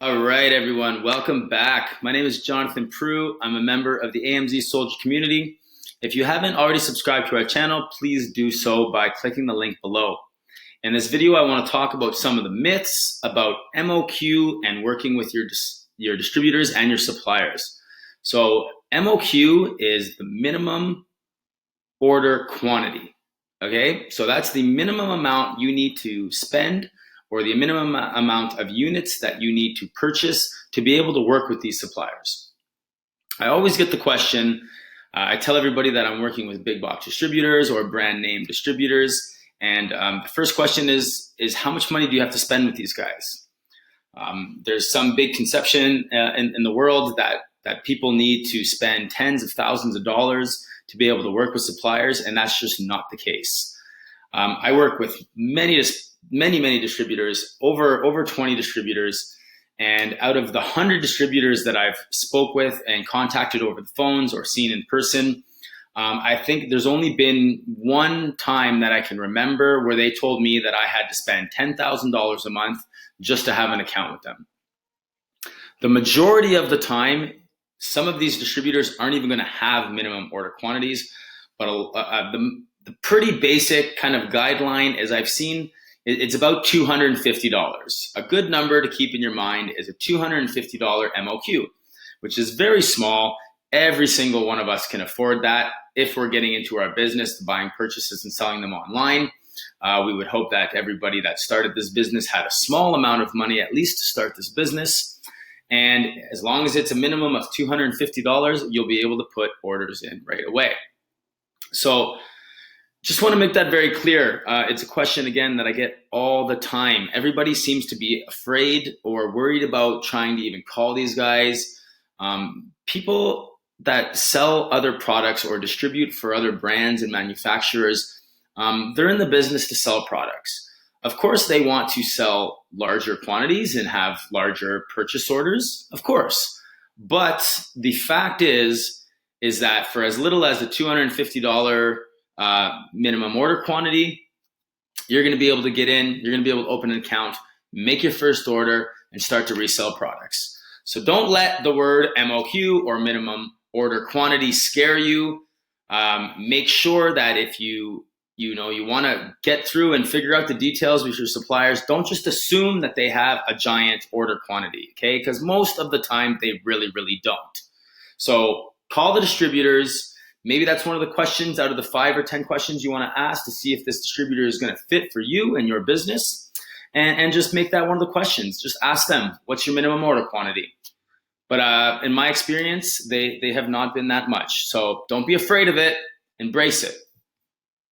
All right, everyone, welcome back. My name is Jonathan Prue. I'm a member of the AMZ Soldier community. If you haven't already subscribed to our channel, please do so by clicking the link below. In this video, I want to talk about some of the myths about MOQ and working with your distributors and your suppliers. So MOQ is the minimum order quantity. Okay, so that's the minimum amount you need to spend or the minimum amount of units that you need to purchase to be able to work with these suppliers. I always get the question, I tell everybody that I'm working with big box distributors or brand name distributors, and the first question is how much money do you have to spend with these guys? There's some big conception in the world that people need to spend tens of thousands of dollars to be able to work with suppliers, and that's just not the case. I work with many distributors, over 20 distributors, and out of the 100 distributors that I've spoke with and contacted over the phones or seen in person, I think there's only been one time that I can remember where they told me that I had to spend $10,000 a month just to have an account with them. The majority of the time, some of these distributors aren't even going to have minimum order quantities, but the pretty basic kind of guideline, as I've seen, it's about $250. A good number to keep in your mind is a $250 MOQ, which is very small. Every single one of us can afford that if we're getting into our business, buying purchases and selling them online. We would hope that everybody that started this business had a small amount of money at least to start this business. And as long as it's a minimum of $250, you'll be able to put orders in right away. So just want to make that very clear. It's a question, again, that I get all the time. Everybody seems to be afraid or worried about trying to even call these guys. People that sell other products or distribute for other brands and manufacturers, they're in the business to sell products. Of course, they want to sell larger quantities and have larger purchase orders, of course. But the fact is that for as little as the $250 minimum order quantity, you're going to be able to get in, you're going to be able to open an account, make your first order, and start to resell products. So don't let the word MOQ or minimum order quantity scare you. Make sure that if you want to get through and figure out the details with your suppliers, don't just assume that they have a giant order quantity, okay? Because most of the time they really, really don't. So call the distributors. Maybe that's one of the questions out of the 5 or 10 questions you want to ask to see if this distributor is going to fit for you and your business. And just make that one of the questions. Just ask them, what's your minimum order quantity? But in my experience, they have not been that much. So don't be afraid of it. Embrace it.